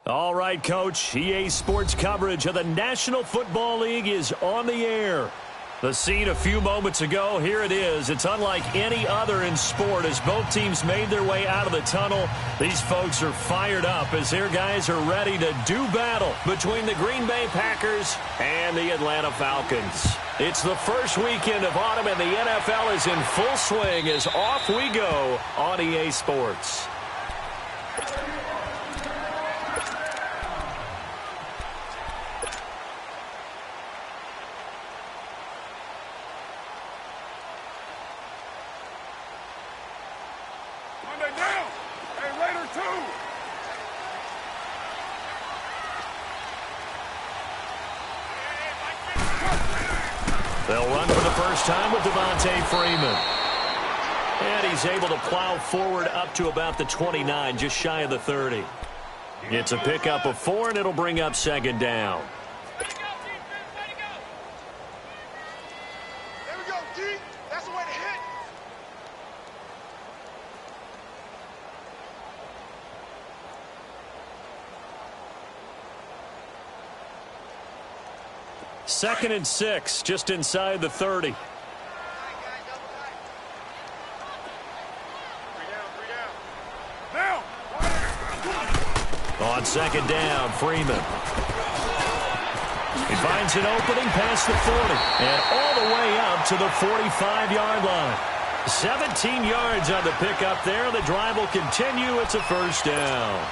All right, Coach. EA Sports coverage of the National Football League is on the air. The scene a few moments ago, here it is. It's unlike any other in sport as both teams made their way out of the tunnel. These folks are fired up as their guys are ready to do battle between the Green Bay Packers and the Atlanta Falcons. It's the first weekend of autumn and the NFL is in full swing as off we go on EA Sports. They'll run for the first time with Devontae Freeman. And he's able to plow forward up to about the 29, just shy of the 30. It's a pickup of 4, and it'll bring up second down. Second and 6, just inside the 30. On second down, Freeman. He finds an opening past the 40 and all the way up to the 45-yard line. 17 yards on the pickup there. The drive will continue. It's a first down.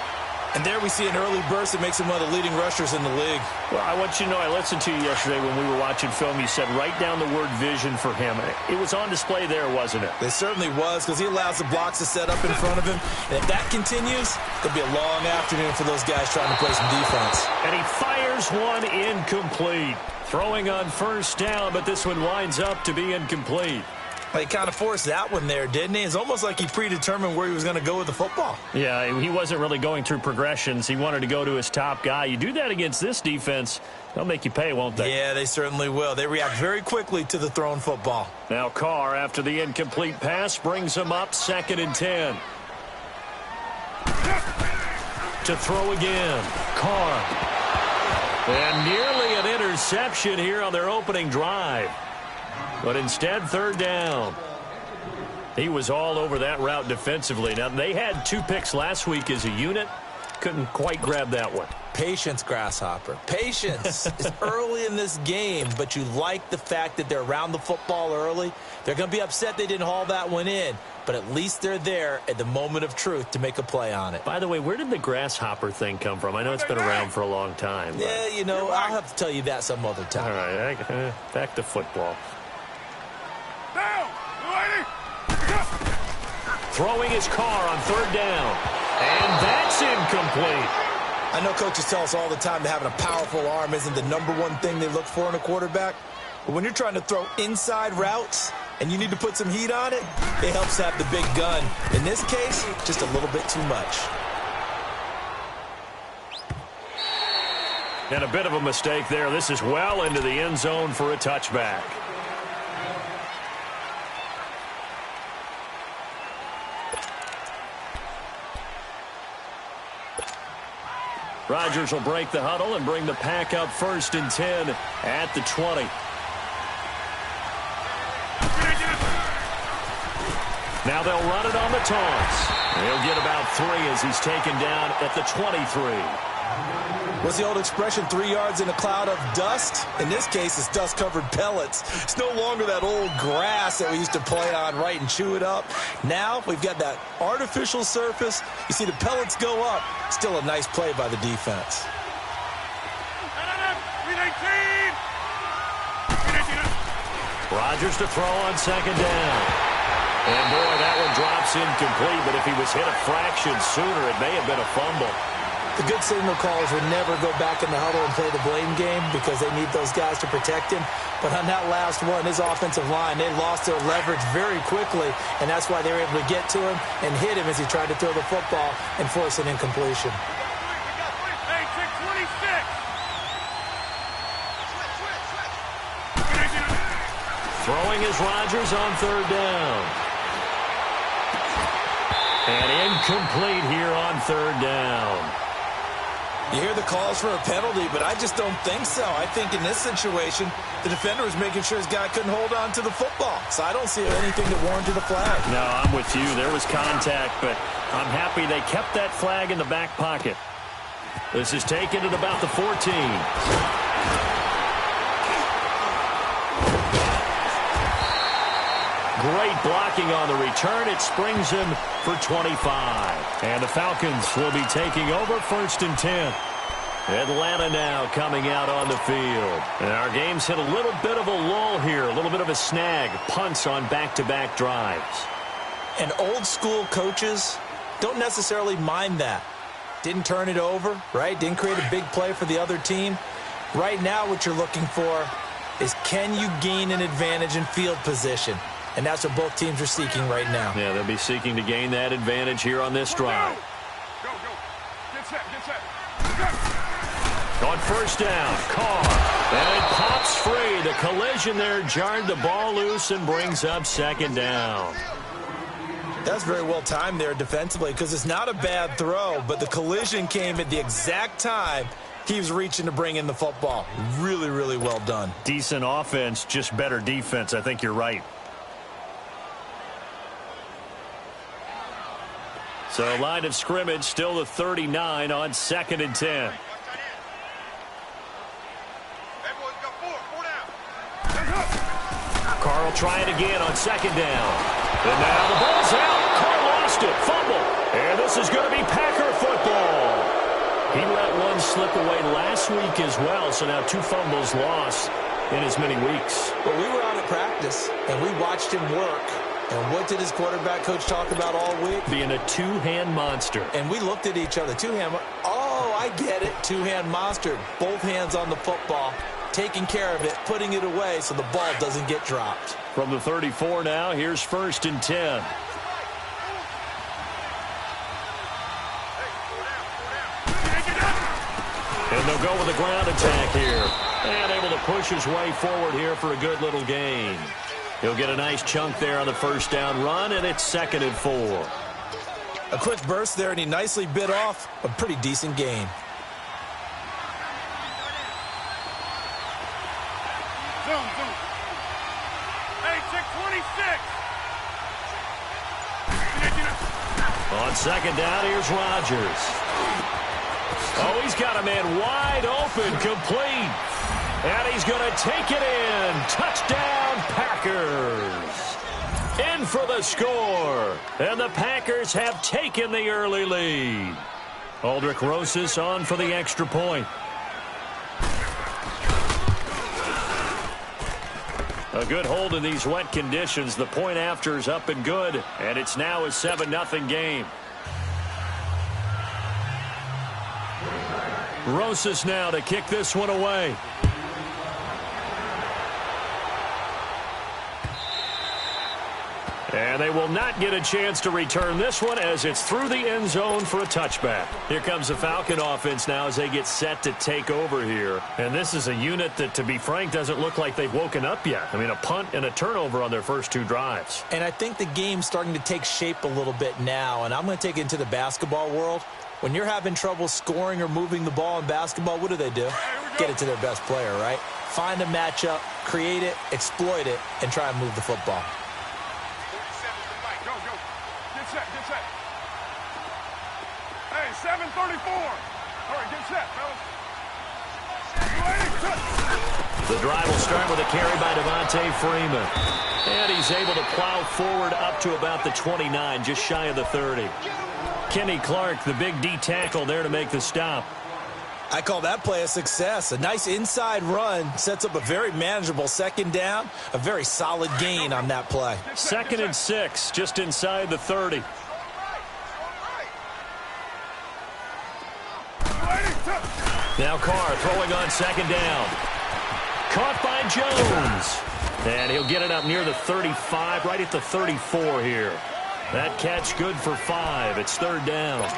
And there we see an early burst that makes him one of the leading rushers in the league. Well, I want you to know, I listened to you yesterday when we were watching film. You said write down the word vision for him. It was on display there, wasn't it? It certainly was, because he allows the blocks to set up in front of him. And if that continues, it'll be a long afternoon for those guys trying to play some defense. And he fires one incomplete. Throwing on first down, but this one winds up to be incomplete. He kind of forced that one there, didn't he? It's almost like he predetermined where he was going to go with the football. Yeah, he wasn't really going through progressions. He wanted to go to his top guy. You do that against this defense, they'll make you pay, won't they? Yeah, they certainly will. They react very quickly to the thrown football. Now Carr, after the incomplete pass, brings him up second and 10. To throw again, Carr. And nearly an interception here on their opening drive. But instead, third down. He was all over that route defensively. Now, they had 2 picks last week as a unit. Couldn't quite grab that one. Patience, Grasshopper. Patience. It's early in this game, but you like the fact that they're around the football early. They're going to be upset they didn't haul that one in. but at least they're there at the moment of truth to make a play on it. By the way, where did the grasshopper thing come from? I know it's been around for a long time. But... yeah, you know, I'll have to tell you that some other time. All right, back to football. Throwing his car on third down. And that's incomplete. I know coaches tell us all the time that having a powerful arm isn't the #1 thing they look for in a quarterback. But when you're trying to throw inside routes and you need to put some heat on it, it helps to have the big gun. In this case, just a little bit too much. And a bit of a mistake there. This is well into the end zone for a touchback. Rodgers will break the huddle and bring the pack up 1st and 10 at the 20. Now they'll run it on the toss. He'll get about 3 as he's taken down at the 23. What's the old expression, 3 yards in a cloud of dust? In this case, it's dust-covered pellets. It's no longer that old grass that we used to play on, right, and chew it up. Now we've got that artificial surface. You see the pellets go up. Still a nice play by the defense. Rodgers to throw on 2nd down. And, boy, that one drops incomplete, but if he was hit a fraction sooner, it may have been a fumble. The good signal callers would never go back in the huddle and play the blame game because they need those guys to protect him. But on that last one, his offensive line, they lost their leverage very quickly, and that's why they were able to get to him and hit him as he tried to throw the football and force an incompletion. Throwing is Rodgers on 3rd down. And incomplete here on 3rd down. You hear the calls for a penalty, but I just don't think so. I think in this situation, the defender was making sure his guy couldn't hold on to the football. So I don't see anything that warranted a flag. No, I'm with you. There was contact, but I'm happy they kept that flag in the back pocket. This is taken at about the 14. Great blocking on the return. It springs him for 25. And the Falcons will be taking over 1st and 10. Atlanta now coming out on the field. And our game's hit a little bit of a lull here, a little bit of a snag. Punts on back-to-back drives. And old school coaches don't necessarily mind that. Didn't turn it over, right? Didn't create a big play for the other team. Right now what you're looking for is, can you gain an advantage in field position? And that's what both teams are seeking right now. Yeah, they'll be seeking to gain that advantage here on this drive. Go. Get set. On 1st down, Carr. And it pops free. The collision there jarred the ball loose and brings up 2nd down. That's very well timed there defensively because it's not a bad throw, but the collision came at the exact time he was reaching to bring in the football. Really, really well done. Decent offense, just better defense. I think you're right. So line of scrimmage still the 39 on 2nd and 10. Carr will try it again on 2nd down. And now the ball's out. Carr lost it. Fumble. And this is going to be Packer football. He let one slip away last week as well, so now 2 fumbles lost in as many weeks. Well, we were out at practice, and we watched him work. And what did his quarterback coach talk about all week? Being a 2-hand monster. And we looked at each other. 2-hand. Oh, I get it. 2-hand monster. Both hands on the football, taking care of it, putting it away so the ball doesn't get dropped. From the 34 now, here's 1st and 10. And they'll go with a ground attack here. And able to push his way forward here for a good little gain. He'll get a nice chunk there on the 1st down run, and it's 2nd and 4. A quick burst there, and he nicely bit off a pretty decent gain. Zoom. Hey, check 26. On 2nd down, here's Rodgers. Oh, he's got a man wide open, complete. And he's going to take it in. Touchdown, Packers. In for the score. And the Packers have taken the early lead. Aldrich Rosas on for the extra point. A good hold in these wet conditions. The point after is up and good. And it's now a 7-0 game. Rosas now to kick this one away. And they will not get a chance to return this one as it's through the end zone for a touchback. Here comes the Falcon offense now as they get set to take over here. And this is a unit that, to be frank, doesn't look like they've woken up yet. I mean, a punt and a turnover on their first 2 drives. And I think the game's starting to take shape a little bit now. And I'm going to take it into the basketball world. When you're having trouble scoring or moving the ball in basketball, what do? Get it to their best player, right? Find a matchup, create it, exploit it, and try and move the football. Get set. Hey, 7:34. All right, get set, fellas. The drive will start with a carry by Devontae Freeman. And he's able to plow forward up to about the 29, just shy of the 30. Kenny Clark, the big D tackle there to make the stop. I call that play a success. A nice inside run sets up a very manageable second down. A very solid gain on that play. 2nd and 6, just inside the 30. Now Carr throwing on 2nd down. Caught by Jones. And he'll get it up near the 35, right at the 34 here. That catch good for 5. It's 3rd down.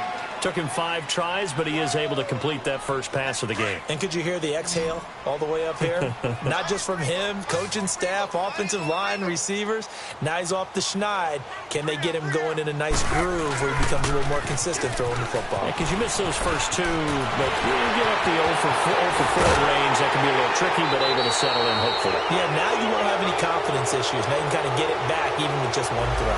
Took him 5 tries, but he is able to complete that first pass of the game. And could you hear the exhale all the way up here? Not just from him, coaching staff, offensive line, receivers. Now he's off the schneid. Can they get him going in a nice groove where he becomes a little more consistent throwing the football? Because you miss those first 2, but you get up the 0 for 4 range. That can be a little tricky, but able to settle in, hopefully. Yeah, now you won't have any confidence issues. Now you can kind of get it back even with just 1 throw.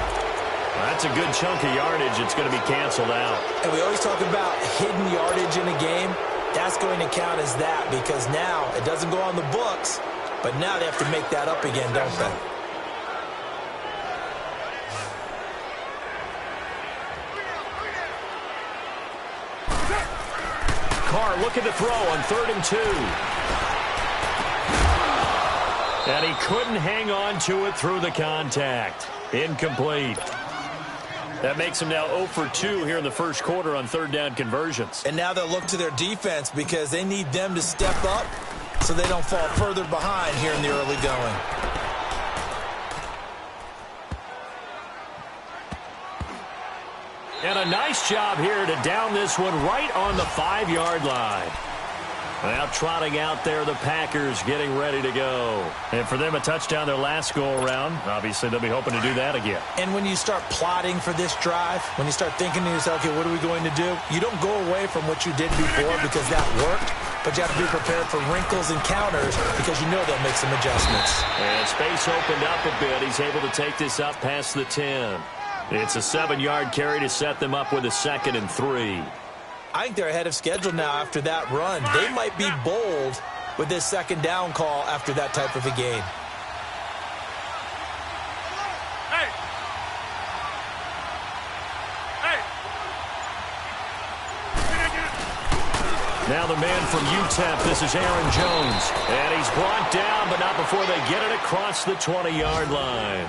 That's a good chunk of yardage. It's going to be canceled out. And we always talk about hidden yardage in a game. That's going to count as that because now it doesn't go on the books, but now they have to make that up again, don't they? Carr looking to throw on 3rd and 2. And he couldn't hang on to it through the contact. Incomplete. That makes them now 0 for 2 here in the first quarter on 3rd down conversions. And now they'll look to their defense because they need them to step up so they don't fall further behind here in the early going. And a nice job here to down this one right on the 5-yard line. Now trotting out there, the Packers getting ready to go. And for them, a touchdown their last go-around. Obviously, they'll be hoping to do that again. And when you start plotting for this drive, when you start thinking to yourself, okay, what are we going to do? You don't go away from what you did before because that worked, but you have to be prepared for wrinkles and counters because you know they'll make some adjustments. And space opened up a bit. He's able to take this up past the 10. It's a 7-yard carry to set them up with a 2nd and 3. I think they're ahead of schedule now after that run. They might be bold with this 2nd down call after that type of a gain. Hey! Now the man from UTEP, this is Aaron Jones. And he's brought down, but not before they get it across the 20-yard line.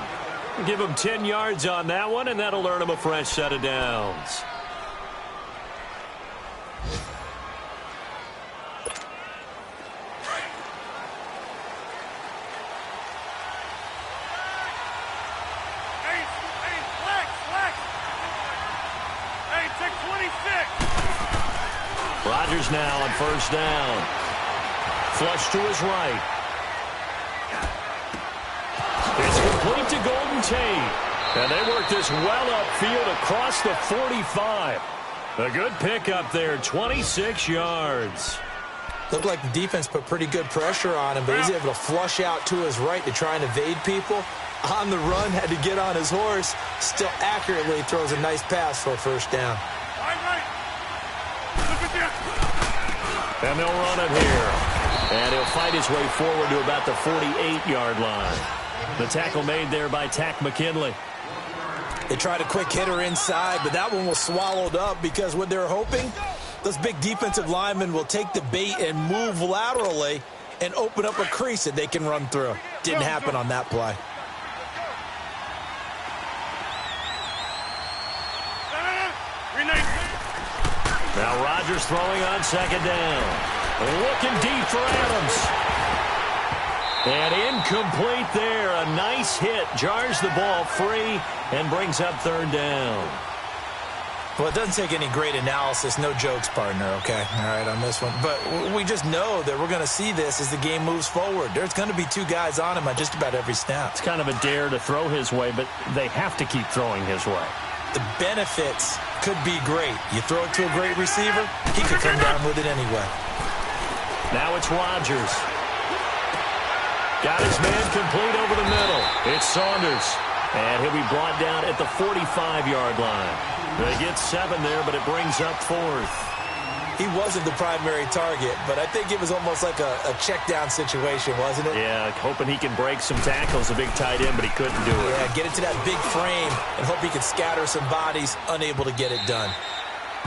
Give him 10 yards on that one, and that'll earn him a fresh set of downs. Rodgers now on 1st down. Flush to his right. It's complete to Golden Tate. And they work this well upfield across the 45. A good pickup there, 26 yards. Looked like the defense put pretty good pressure on him, but he's able to flush out to his right to try and evade people. On the run, had to get on his horse. Still accurately throws a nice pass for a 1st down. And they'll run it here. And he'll fight his way forward to about the 48-yard line. The tackle made there by Tack McKinley. They tried a quick hitter inside, but that one was swallowed up because what they're hoping, those big defensive linemen will take the bait and move laterally and open up a crease that they can run through. Didn't happen on that play. Now Rodgers throwing on second down. Looking deep for Adams. And incomplete there. A nice hit. Jars the ball free and brings up third down. Well, it doesn't take any great analysis. No jokes, partner, okay? All right, on this one. But we just know that we're going to see this as the game moves forward. There's going to be two guys on him on just about every snap. It's kind of a dare to throw his way, but they have to keep throwing his way. The benefits could be great. You throw it to a great receiver, he could come down with it anyway. Now it's Rodgers. Got his man complete over the middle. It's Saunders. And he'll be brought down at the 45-yard line. They get 7 there, but it brings up 4th. He wasn't the primary target, but I think it was almost like a check-down situation, wasn't it? Yeah, hoping he can break some tackles, a big tight end, but he couldn't do it. Yeah, get it to that big frame and hope he could scatter some bodies, unable to get it done.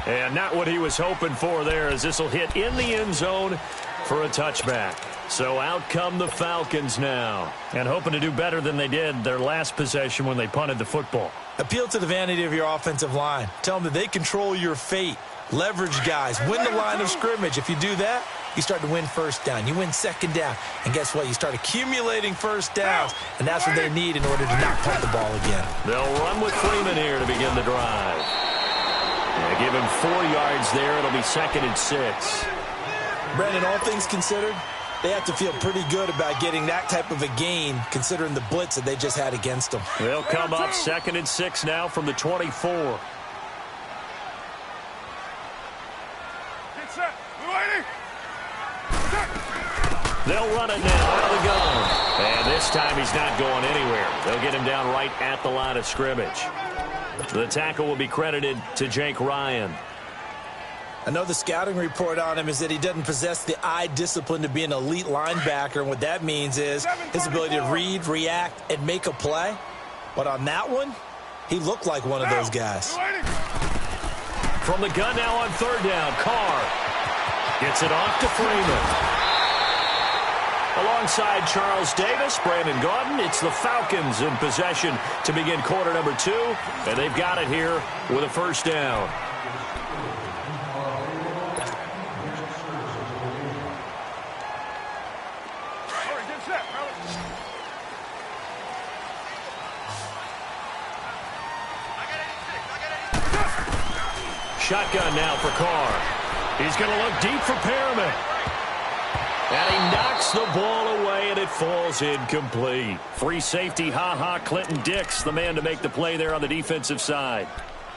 And not what he was hoping for there, as this will hit in the end zone for a touchback. So out come the Falcons now, and hoping to do better than they did their last possession when they punted the football. Appeal to the vanity of your offensive line. Tell them that they control your fate. Leverage guys. Win the line of scrimmage. If you do that, you start to win first down. You win second down. And guess what? You start accumulating first downs, and that's what they need in order to not punt the ball again. They'll run with Freeman here to begin the drive. Yeah, give him 4 yards there. It'll be 2nd and 6. Brandon, all things considered, they have to feel pretty good about getting that type of a gain, considering the blitz that they just had against them. They'll come up 2nd and 6 now from the 24. They'll run it now out of the gun. And this time he's not going anywhere. They'll get him down right at the line of scrimmage. The tackle will be credited to Jake Ryan. I know the scouting report on him is that he doesn't possess the eye discipline to be an elite linebacker. And what that means is his ability to read, react, and make a play. But on that one, he looked like one of those guys. From the gun now on 3rd down, Carr gets it off to Freeman. Alongside Charles Davis, Brandon Gaudin, it's the Falcons in possession to begin quarter number 2, and they've got it here with a first down. Shotgun now for Carr. He's going to look deep for Perriman. And he knocks the ball away, and it falls incomplete. Free safety, Clinton Dix, the man to make the play there on the defensive side.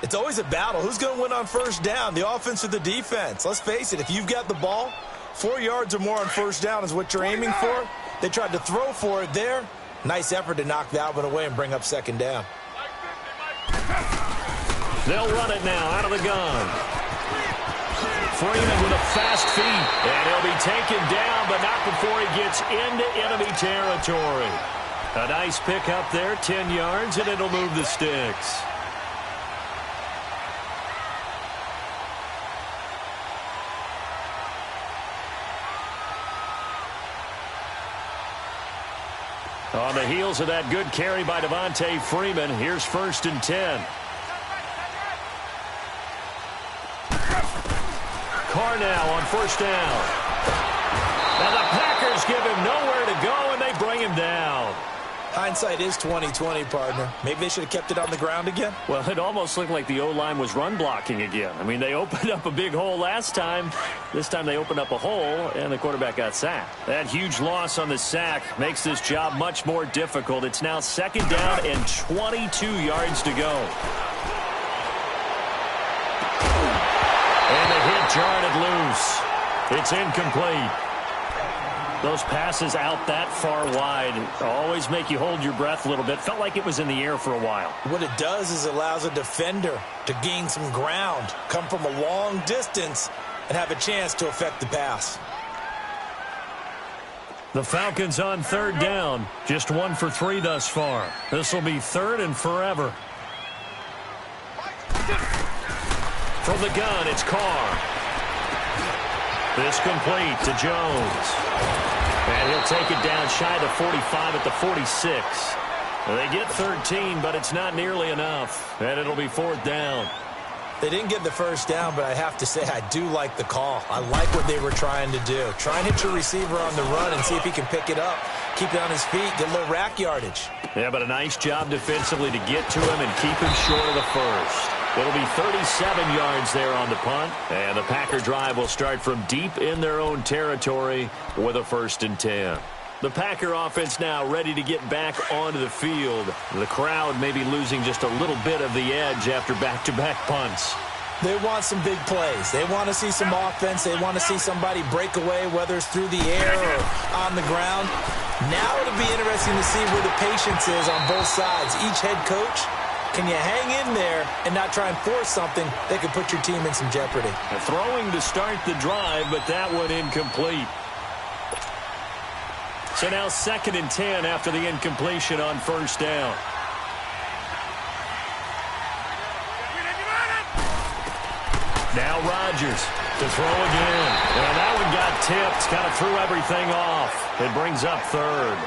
It's always a battle. Who's going to win on first down, the offense or the defense? Let's face it, if you've got the ball, 4 yards or more on first down is what you're aiming for. They tried to throw for it there. Nice effort to knock that one away and bring up 2nd down. They'll run it now out of the gun. Freeman with a fast feet, and he'll be taken down, but not before he gets into enemy territory. A nice pick up there, 10 yards, and it'll move the sticks. On the heels of that good carry by Devontae Freeman, here's 1st and 10. Carr now on 1st down. And the Packers give him nowhere to go, and they bring him down. Hindsight is 20/20, partner. Maybe they should have kept it on the ground again. Well, it almost looked like the O-line was run blocking again. I mean, they opened up a big hole last time. This time they opened up a hole, and the quarterback got sacked. That huge loss on the sack makes this job much more difficult. It's now 2nd down and 22 yards to go. And the hit jarred it loose. It's incomplete. Those passes out that far wide always make you hold your breath a little bit. Felt like it was in the air for a while. What it does is it allows a defender to gain some ground, come from a long distance, and have a chance to affect the pass. The Falcons on third down. Just 1 for 3 thus far. This will be third and forever. From the gun, it's Carr. This complete to Jones. And he'll take it down shy of the 45 at the 46. They get 13, but it's not nearly enough. And it'll be fourth down. They didn't get the first down, but I have to say I do like the call. I like what they were trying to do. Try and hit your receiver on the run and see if he can pick it up. Keep it on his feet, get a little rack yardage. Yeah, but a nice job defensively to get to him and keep him short of the first. It'll be 37 yards there on the punt, and the Packer drive will start from deep in their own territory with a 1st and 10. The Packer offense now ready to get back onto the field. The crowd may be losing just a little bit of the edge after back-to-back punts. They want some big plays. They want to see some offense. They want to see somebody break away, whether it's through the air or on the ground. Now it'll be interesting to see where the patience is on both sides. Each head coach, can you hang in there and not try and force something that could put your team in some jeopardy? Throwing to start the drive, but that one incomplete. So now 2nd and 10 after the incompletion on 1st down. Now Rodgers to throw again. And that one got tipped, kind of threw everything off. It brings up 3rd.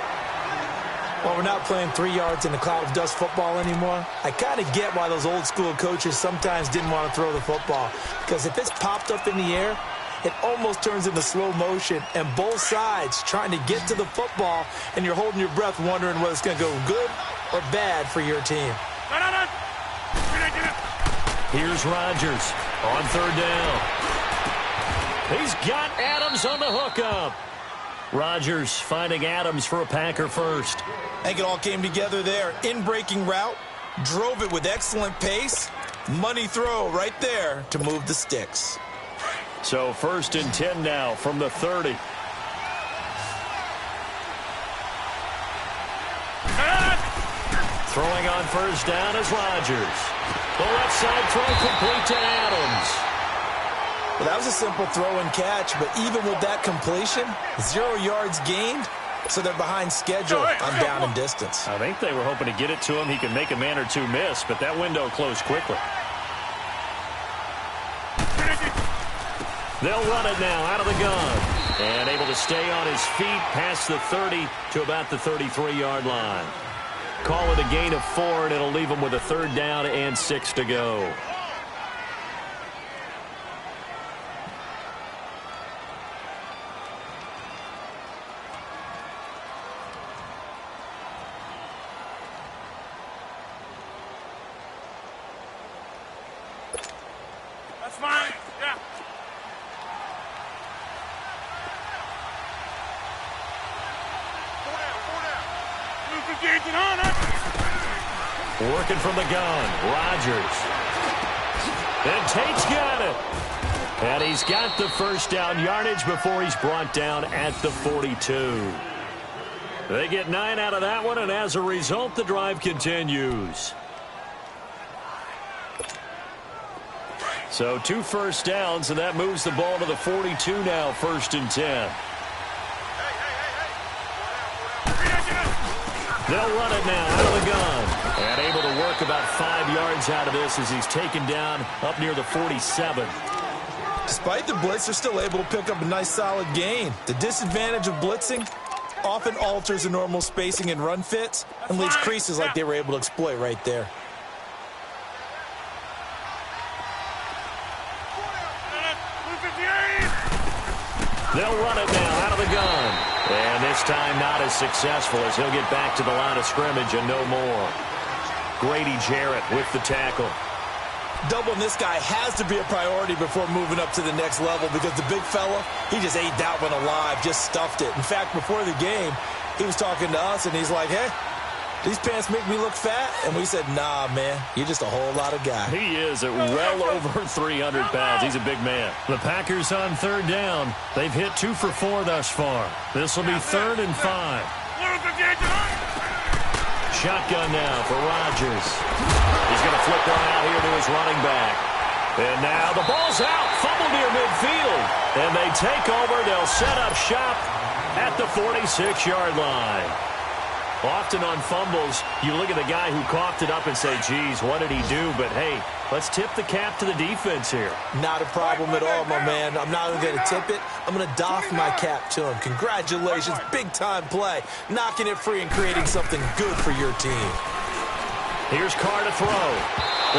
Well, we're not playing 3 yards in a cloud of dust football anymore. I kind of get why those old school coaches sometimes didn't want to throw the football. Because if it's popped up in the air, it almost turns into slow motion, and both sides trying to get to the football, and you're holding your breath wondering whether it's going to go good or bad for your team. Here's Rodgers on 3rd down. He's got Adams on the hookup. Rodgers finding Adams for a Packer first. I think it all came together there. In-breaking route, drove it with excellent pace. Money throw right there to move the sticks. So 1st and 10 now from the 30. Throwing on 1st down is Rodgers. The left side throw complete to Adams. Well, that was a simple throw and catch, but even with that completion, 0 yards gained, so they're behind schedule on down and distance. I think they were hoping to get it to him. He could make a man or two miss, but that window closed quickly. They'll run it now out of the gun. And able to stay on his feet past the 30 to about the 33-yard line. Call it a gain of 4, and it'll leave him with a 3rd down and 6 to go. That's fine. Yeah. Working from the gun, Rodgers. And Tate's got it. And he's got the 1st down yardage before he's brought down at the 42. They get 9 out of that one, and as a result, the drive continues. So 2 1st downs, and that moves the ball to the 42 now, 1st and 10. They'll run it now out of the gun. And able to work about 5 yards out of this as he's taken down up near the 47. Despite the blitz, they're still able to pick up a nice solid gain. The disadvantage of blitzing often alters the normal spacing and run fits and leaves creases like they were able to exploit right there. They'll run it now out of the gun. And this time not as successful as he'll get back to the line of scrimmage and no more. Grady Jarrett with the tackle. Doubling this guy has to be a priority before moving up to the next level because the big fella, he just ate that one alive, just stuffed it. In fact, before the game, he was talking to us, and he's like, hey, these pants make me look fat? And we said, nah, man, you're just a whole lot of guy. He is at well over 300 pounds. He's a big man. The Packers on 3rd down. They've hit 2 for 4 thus far. This will be 3rd and 5. Shotgun now for Rodgers. He's going to flip one out here to his running back. And now the ball's out. Fumble near midfield. And they take over. They'll set up shop at the 46-yard line. Often on fumbles, you look at the guy who coughed it up and say, geez, what did he do? But, hey, let's tip the cap to the defense here. Not a problem at all, my man. I'm not even going to tip it. I'm going to doff my cap to him. Congratulations. Big-time play. Knocking it free and creating something good for your team. Here's Carr to throw.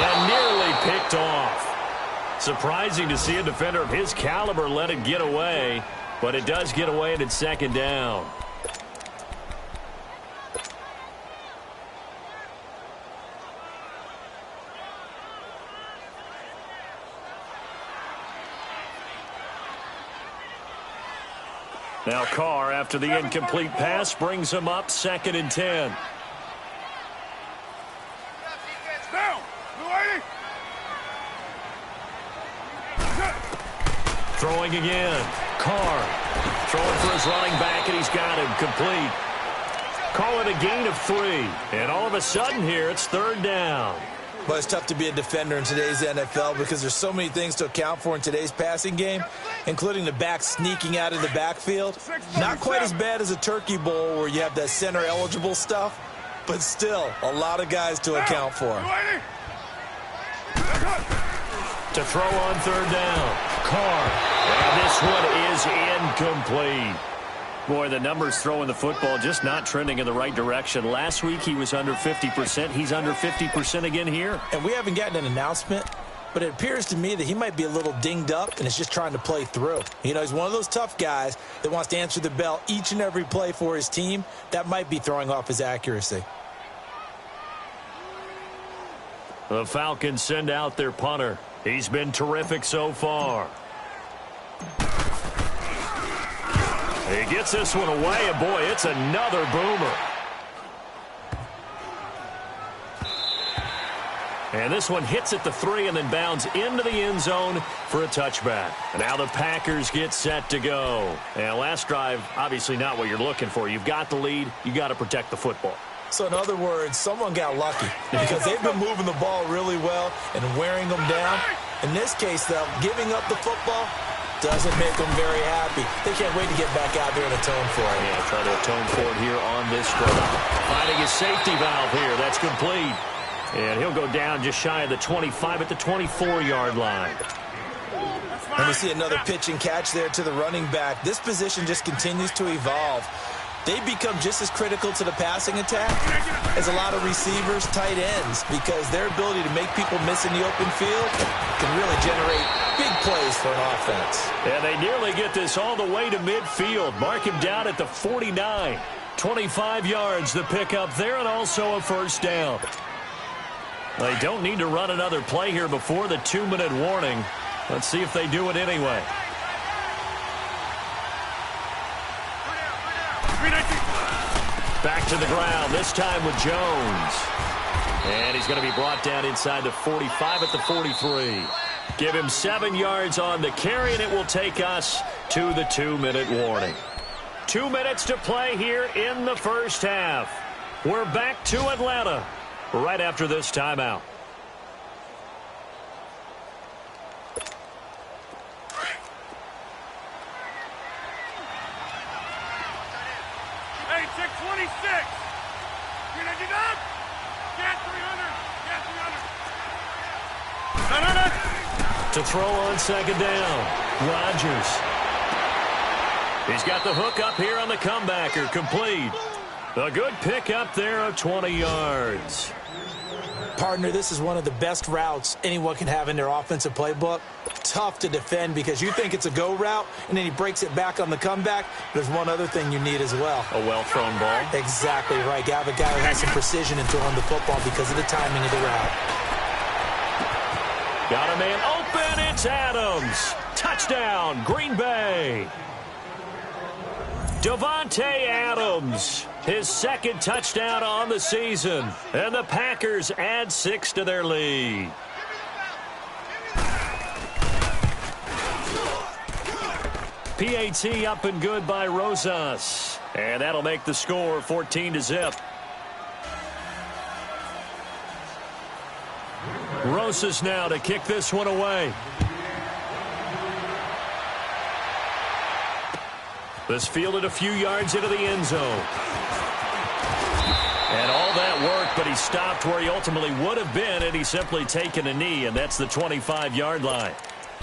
And nearly picked off. Surprising to see a defender of his caliber let it get away. But it does get away and it's second down. Now Carr, after the incomplete pass, brings him up 2nd and 10. Throwing again. Carr throwing for his running back, and he's got him complete. Call it a gain of 3. And all of a sudden here, it's 3rd down. But it's tough to be a defender in today's NFL because there's so many things to account for in today's passing game, including the back sneaking out of the backfield. Not quite as bad as a turkey bowl where you have that center-eligible stuff, but still a lot of guys to account for. To throw on 3rd down. Carr. And this one is incomplete. Boy, the numbers throwing the football just not trending in the right direction. Last week he was under 50%. He's under 50% again here. And we haven't gotten an announcement, but it appears to me that he might be a little dinged up and is just trying to play through. You know, he's one of those tough guys that wants to answer the bell each and every play for his team. That might be throwing off his accuracy. The Falcons send out their punter. He's been terrific so far. He gets this one away, and boy, it's another boomer. And this one hits at the 3 and then bounds into the end zone for a touchback. And now the Packers get set to go. And last drive, obviously not what you're looking for. You've got the lead. You got to protect the football. So in other words, someone got lucky because they've been moving the ball really well and wearing them down. In this case, though, giving up the football doesn't make them very happy. They can't wait to get back out there and atone for it. Yeah, try to atone for it here on this drive. Finding his safety valve here. That's complete. And he'll go down just shy of the 25 at the 24-yard line. And we see another pitch and catch there to the running back. This position just continues to evolve. They become just as critical to the passing attack as a lot of receivers, tight ends, because their ability to make people miss in the open field can really generate big plays for an offense. And they nearly get this all the way to midfield. Mark him down at the 49. 25 yards, the pickup there, and also a first down. They don't need to run another play here before the 2-minute warning. Let's see if they do it anyway. Back to the ground, this time with Jones. And he's going to be brought down inside the 45 at the 43. Give him 7 yards on the carry, and it will take us to the 2-minute warning. 2 minutes to play here in the first half. We're back to Atlanta right after this timeout. Hey, check 26. You're gonna do that? Get 300. Get 300. To throw on second down, Rodgers. He's got the hook up here on the comebacker, complete. A good pickup there of 20 yards. Partner, this is one of the best routes anyone can have in their offensive playbook. Tough to defend because you think it's a go route, and then he breaks it back on the comeback. There's one other thing you need as well. A well-thrown ball. Exactly right. You have a guy who has some precision in throwing the football because of the timing of the route. Got a man open. It's Adams. Touchdown, Green Bay. Davante Adams, his second touchdown on the season. And the Packers add 6 to their lead. PAT up and good by Rosas. And that'll make the score 14-0. Rosas now to kick this one away. This fielded a few yards into the end zone. And all that worked, but he stopped where he ultimately would have been, and he's simply taken a knee, and that's the 25-yard line.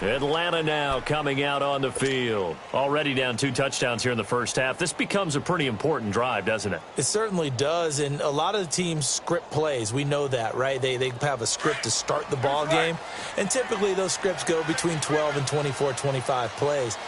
Atlanta now coming out on the field. Already down 2 touchdowns here in the first half. This becomes a pretty important drive, doesn't it? It certainly does, and a lot of the teams script plays. We know that, right? They have a script to start the ball game, and typically those scripts go between 12 and 24, 25 plays.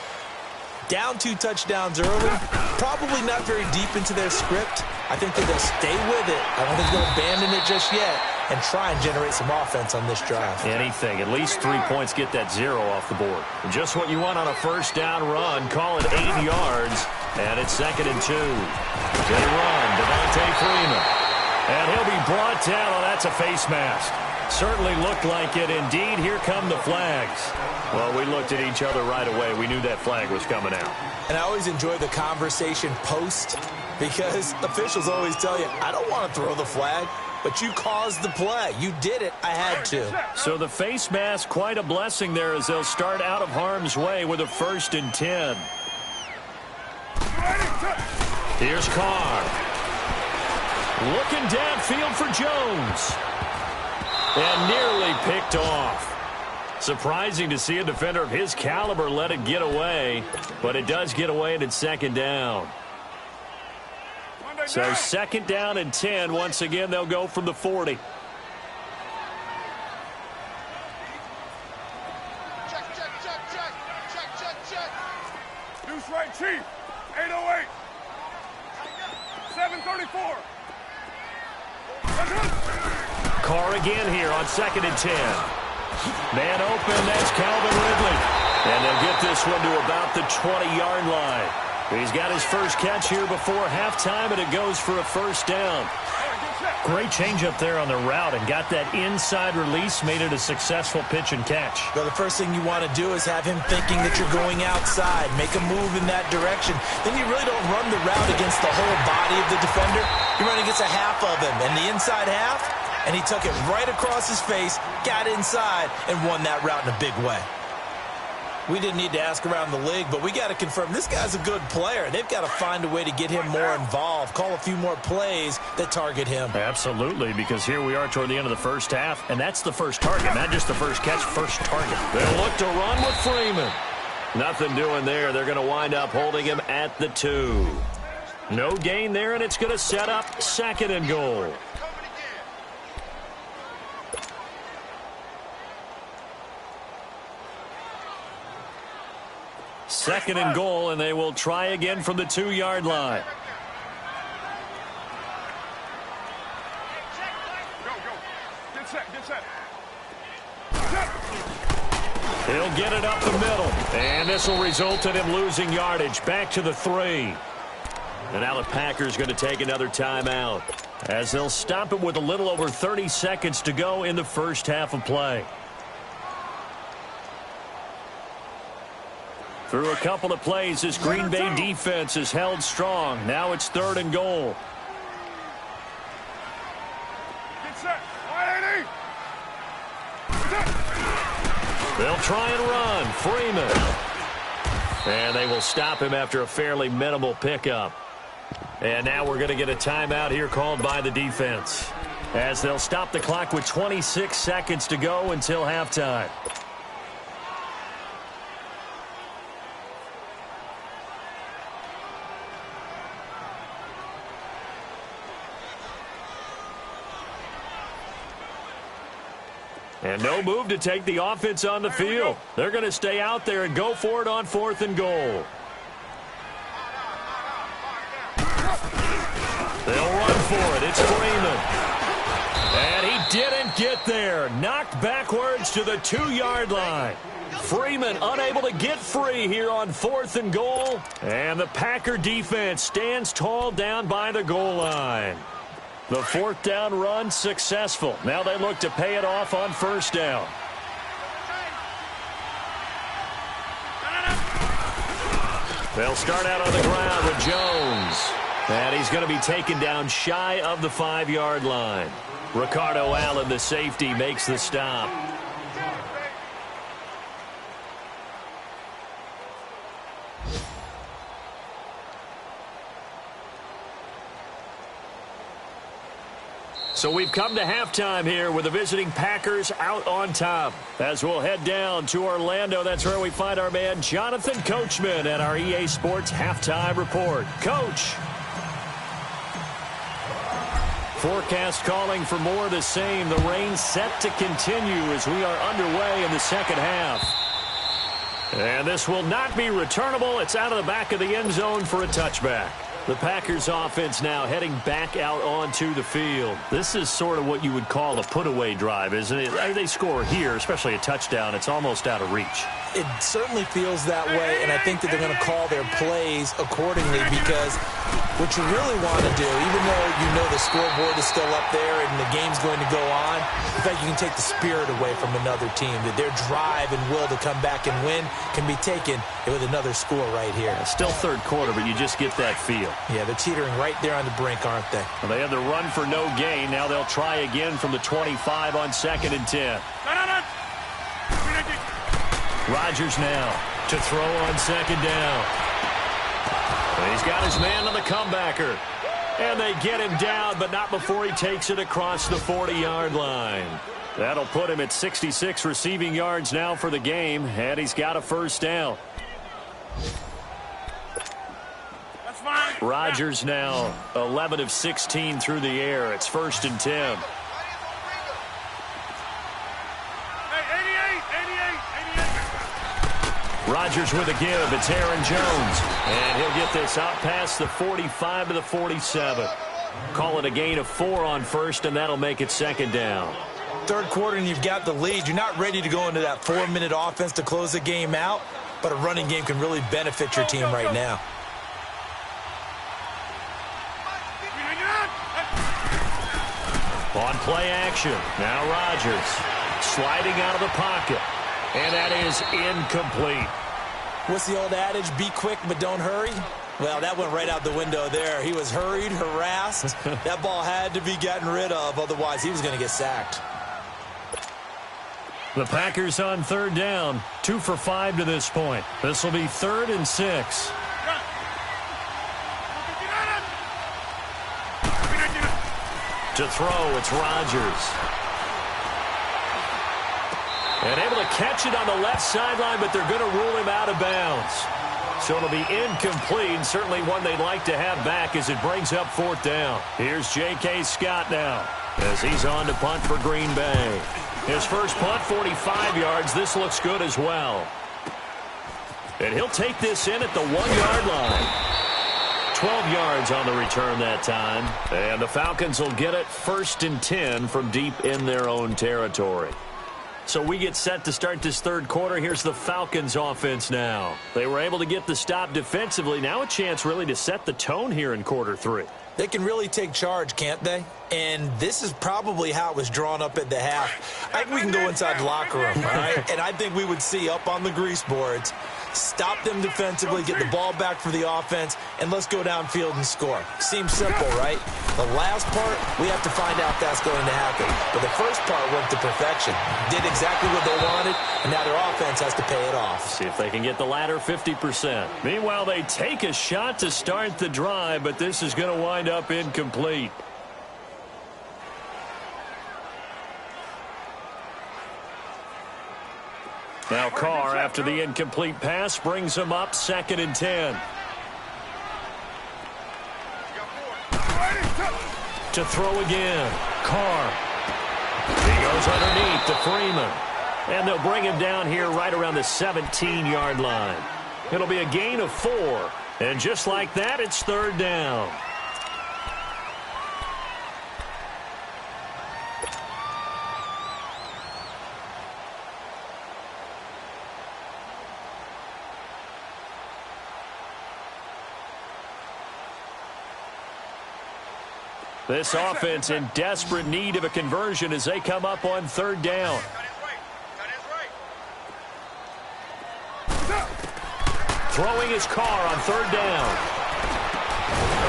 Down 2 touchdowns early, probably not very deep into their script. I think that they'll stay with it. I don't think they'll abandon it just yet and try and generate some offense on this drive. Anything. At least 3 points, get that 0 off the board. Just what you want on a first down run. Call it 8 yards, and it's 2nd and 2. They run, Devontae Freeman. And he'll be brought down. Oh, that's a face mask. Certainly looked like it. Indeed, here come the flags. Well, we looked at each other right away. We knew that flag was coming out. And I always enjoy the conversation post because officials always tell you, I don't want to throw the flag, but you caused the play. You did it. I had to. So the face mask, quite a blessing there as they'll start out of harm's way with a 1st and 10. Here's Carr. Looking downfield for Jones. And nearly picked off. Surprising to see a defender of his caliber let it get away, but it does get away and it's 2nd down. So 2nd down and 10. Once again, they'll go from the 40. Deuce right, Chief. 808. 734. Carr again here on 2nd and 10. Man open, that's Calvin Ridley. And they'll get this one to about the 20-yard line. He's got his first catch here before halftime, and it goes for a 1st down. Great change up there on the route and got that inside release, made it a successful pitch and catch. Well, the first thing you want to do is have him thinking that you're going outside, make a move in that direction. Then you really don't run the route against the whole body of the defender. You run against a half of him, and the inside half, and he took it right across his face, got inside, and won that route in a big way. We didn't need to ask around the league, but we got to confirm this guy's a good player. They've got to find a way to get him more involved, call a few more plays that target him. Absolutely, because here we are toward the end of the first half, and that's the first target, not just the first catch, first target. They'll look to run with Freeman. Nothing doing there. They're going to wind up holding him at the 2. No gain there, and it's going to set up 2nd and goal. Second and goal, and they will try again from the 2-yard line. Get set. He'll get it up the middle, and this will result in him losing yardage. Back to the 3. And now the Packers going to take another timeout as they'll stop it with a little over 30 seconds to go in the first half of play. Through a couple of plays, this Green Bay defense is held strong. Now it's 3rd and goal. Get set. 180. They'll try and run. Freeman. And they will stop him after a fairly minimal pickup. And now we're going to get a timeout here called by the defense, as they'll stop the clock with 26 seconds to go until halftime. And no move to take the offense on the field. They're going to stay out there and go for it on 4th and goal. They'll run for it. It's Freeman. And he didn't get there. Knocked backwards to the 2-yard line. Freeman unable to get free here on 4th and goal. And the Packer defense stands tall down by the goal line. The 4th down run successful. Now they look to pay it off on 1st down. They'll start out on the ground with Jones. And he's going to be taken down shy of the 5-yard line. Ricardo Allen, the safety, makes the stop. So we've come to halftime here with the visiting Packers out on top. As we'll head down to Orlando, that's where we find our man Jonathan Coachman at our EA Sports Halftime Report. Coach. Forecast calling for more of the same. The rain set to continue as we are underway in the second half. And this will not be returnable. It's out of the back of the end zone for a touchback. The Packers offense now heading back out onto the field. This is sort of what you would call a put-away drive, isn't it? They score here, especially a touchdown. It's almost out of reach. It certainly feels that way, and I think that they're going to call their plays accordingly because what you really want to do, even though you know the scoreboard is still up there and the game's going to go on, in fact, you can take the spirit away from another team, that their drive and will to come back and win can be taken with another score right here. It's still third quarter, but you just get that feel. Yeah, they're teetering right there on the brink, aren't they? Well, they had the run for no gain. Now they'll try again from the 25 on 2nd and 10. Rodgers now to throw on 2nd down. And he's got his man on the comebacker. And they get him down, but not before he takes it across the 40-yard line. That'll put him at 66 receiving yards now for the game, and he's got a first down. Rodgers now 11 of 16 through the air. It's 1st and 10. Rodgers with a give. It's Aaron Jones. And he'll get this out past the 45 to the 47. Call it a gain of 4 on 1st, and that'll make it 2nd down. Third quarter, and you've got the lead. You're not ready to go into that 4-minute offense to close the game out, but a running game can really benefit your team right now. On play action, now Rodgers sliding out of the pocket, and that is incomplete. What's the old adage, be quick but don't hurry? Well, that went right out the window there. He was hurried, harassed. That ball had to be gotten rid of, otherwise he was going to get sacked. The Packers on 3rd down, 2 for 5 to this point. This will be 3rd and 6. To throw, it's Rodgers. And able to catch it on the left sideline, but they're going to rule him out of bounds. So it'll be incomplete, certainly one they'd like to have back as it brings up 4th down. Here's J.K. Scott now as he's on to punt for Green Bay. His first punt, 45 yards. This looks good as well. And he'll take this in at the 1-yard line. 12 yards on the return that time. And the Falcons will get it 1st and 10 from deep in their own territory. So we get set to start this third quarter. Here's the Falcons offense now. They were able to get the stop defensively. Now a chance really to set the tone here in quarter 3. They can really take charge, can't they? And this is probably how it was drawn up at the half. I think we can go inside the locker room, all right? And I think we would see up on the grease boards, stop them defensively, get the ball back for the offense, and let's go downfield and score. Seems simple, right? The last part, we have to find out if that's going to happen. But the first part went to perfection. Did exactly what they wanted, and now their offense has to pay it off. See if they can get the latter 50%. Meanwhile, they take a shot to start the drive, but this is going to wind up incomplete. Now Carr, after the incomplete pass, brings him up 2nd and 10. To throw again. Carr. He goes underneath to Freeman. And they'll bring him down here right around the 17-yard line. It'll be a gain of 4. And just like that, it's 3rd down. This offense in desperate need of a conversion as they come up on 3rd down. Throwing his Carr on 3rd down.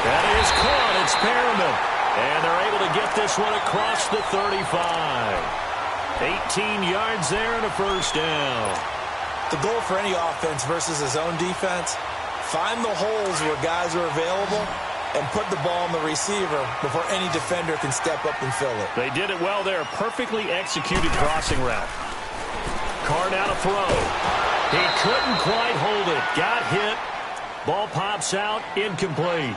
That is caught. It's Perriman. And they're able to get this one across the 35. 18 yards there and a first down. The goal for any offense versus his own defense, find the holes where guys are available and put the ball on the receiver before any defender can step up and fill it. They did it well there. Perfectly executed crossing route. Carr now to throw. He couldn't quite hold it. Got hit. Ball pops out. Incomplete.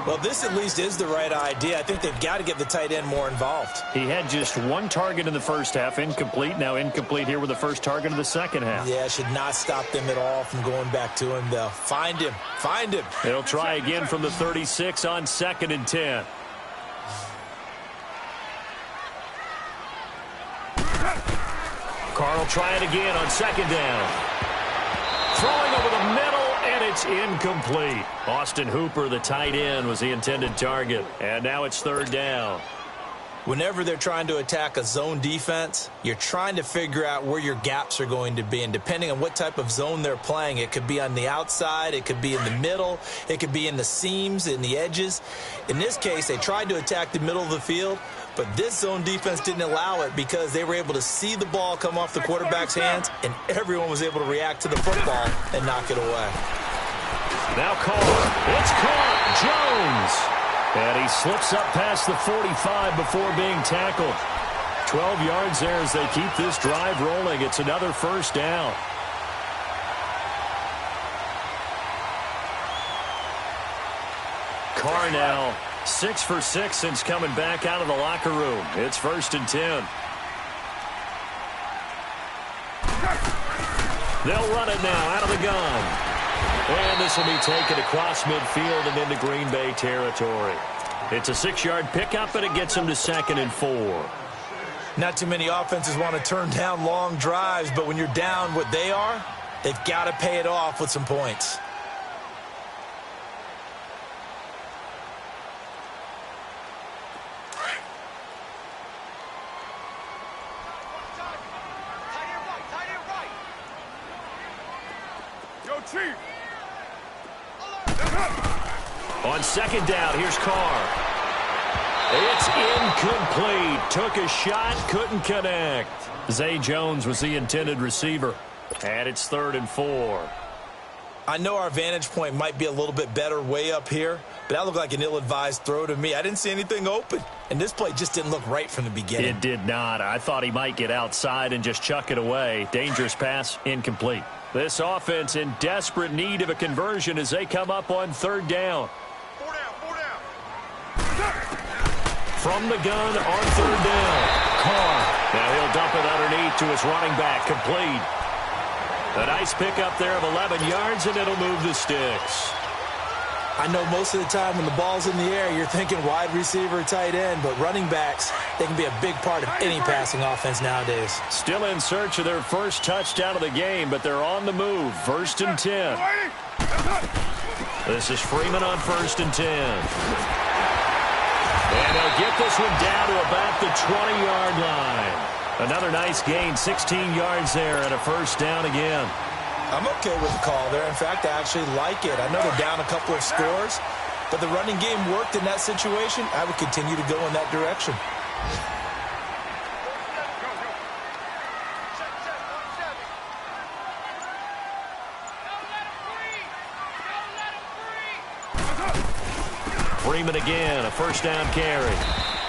Well, this at least is the right idea. I think they've got to get the tight end more involved. He had just one target in the first half. Incomplete. Now incomplete here with the first target of the second half. Yeah, should not stop them at all from going back to him, though. Find him. Find him. They'll try again from the 36 on 2nd and 10. Carr will try it again on 2nd down. Throwing over the middle, and it's incomplete. Austin Hooper, the tight end, was the intended target. And now it's 3rd down. Whenever they're trying to attack a zone defense, you're trying to figure out where your gaps are going to be. And depending on what type of zone they're playing, it could be on the outside, it could be in the middle, it could be in the seams, in the edges. In this case, they tried to attack the middle of the field, but this zone defense didn't allow it because they were able to see the ball come off the quarterback's hands, and everyone was able to react to the football and knock it away. Now Carr. It's caught. Jones. And he slips up past the 45 before being tackled. 12 yards there as they keep this drive rolling. It's another 1st down. Carr now 6 for 6 since coming back out of the locker room. It's 1st and 10. They'll run it now out of the gun. And this will be taken across midfield and into Green Bay territory. It's a 6-yard pickup, and it gets them to 2nd and 4. Not too many offenses want to turn down long drives, but when you're down what they are, they've got to pay it off with some points. On 2nd down, here's Carr. It's incomplete. Took a shot, couldn't connect. Zay Jones was the intended receiver. And it's 3rd and 4. I know our vantage point might be a little bit better way up here, but that looked like an ill-advised throw to me. I didn't see anything open, and this play just didn't look right from the beginning. It did not. I thought he might get outside and just chuck it away. Dangerous pass, incomplete. This offense in desperate need of a conversion as they come up on 3rd down. From the gun on 3rd down. Carr. Now he'll dump it underneath to his running back. Complete. A nice pickup there of 11 yards, and it'll move the sticks. I know most of the time when the ball's in the air, you're thinking wide receiver, tight end, but running backs, they can be a big part of any passing offense nowadays. Still in search of their first touchdown of the game, but they're on the move. 1st and 10. This is Freeman on 1st and 10. And they'll get this one down to about the 20-yard line. Another nice gain, 16 yards there, and a 1st down again. I'm okay with the call there. In fact, I actually like it. I know they're down a couple of scores, but the running game worked in that situation. I would continue to go in that direction. Freeman again, a 1st down carry.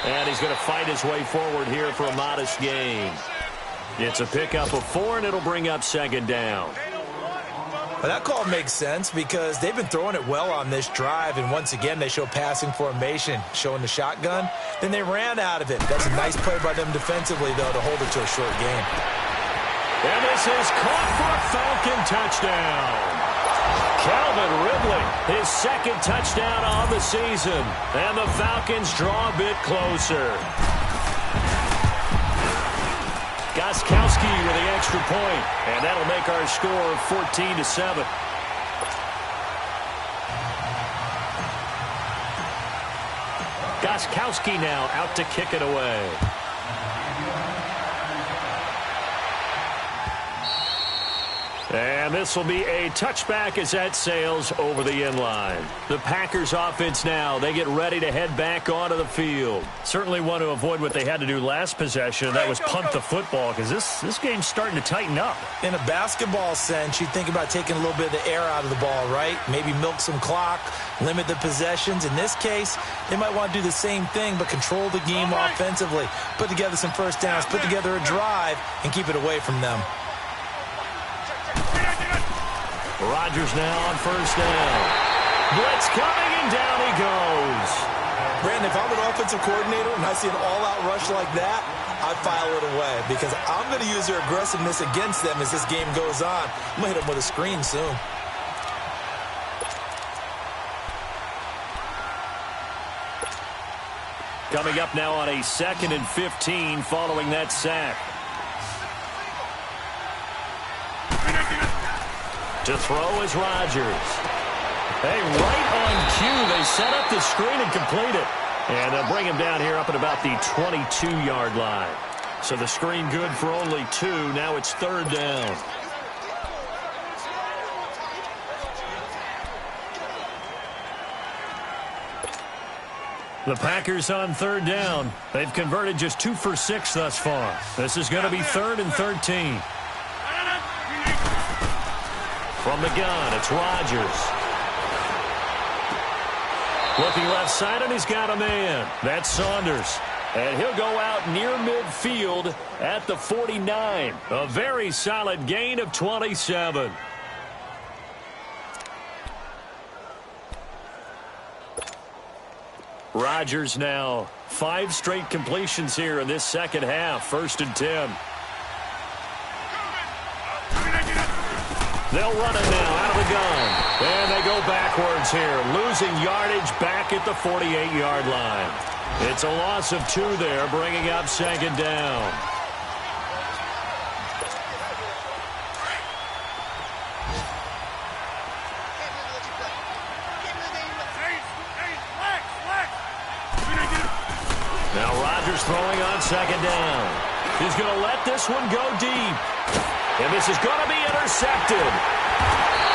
And he's going to fight his way forward here for a modest gain. It's a pickup of 4, and it'll bring up 2nd down. Well, that call makes sense because they've been throwing it well on this drive, and once again they show passing formation, showing the shotgun. Then they ran out of it. That's a nice play by them defensively, though, to hold it to a short game. And this is caught for a Falcon touchdown. Calvin Ridley, his 2nd touchdown on the season. And the Falcons draw a bit closer. Gostkowski with the extra point, and that'll make our score 14-7. Gostkowski now out to kick it away. And And this will be a touchback as that sails over the end line. The Packers offense now, they get ready to head back onto the field. Certainly want to avoid what they had to do last possession. That was punt the football, because this game's starting to tighten up. In a basketball sense, you think about taking a little bit of the air out of the ball, right? Maybe milk some clock, limit the possessions. In this case, they might want to do the same thing, but control the game offensively. Put together some first downs, put together a drive, and keep it away from them. Rodgers now on first down. Blitz coming, and down he goes. Brandon, if I'm an offensive coordinator and I see an all-out rush like that, I file it away because I'm going to use their aggressiveness against them as this game goes on. I'm going to hit them with a screen soon. Coming up now on a 2nd and 15 following that sack. To throw is Rodgers. Hey, right on cue, they set up the screen and complete it. And they'll bring him down here up at about the 22-yard line. So the screen good for only 2. Now it's 3rd down. The Packers on 3rd down. They've converted just 2 for 6 thus far. This is going to be 3rd and 13. From the gun, it's Rodgers. Looking left side, and he's got a man. That's Saunders. And he'll go out near midfield at the 49. A very solid gain of 27. Rodgers now 5 straight completions here in this second half. 1st and 10. They'll run it now out of the gun. And they go backwards here, losing yardage back at the 48-yard line. It's a loss of 2 there, bringing up 2nd down. Now Rodgers throwing on 2nd down. He's going to let this one go deep. And this is going to be intercepted.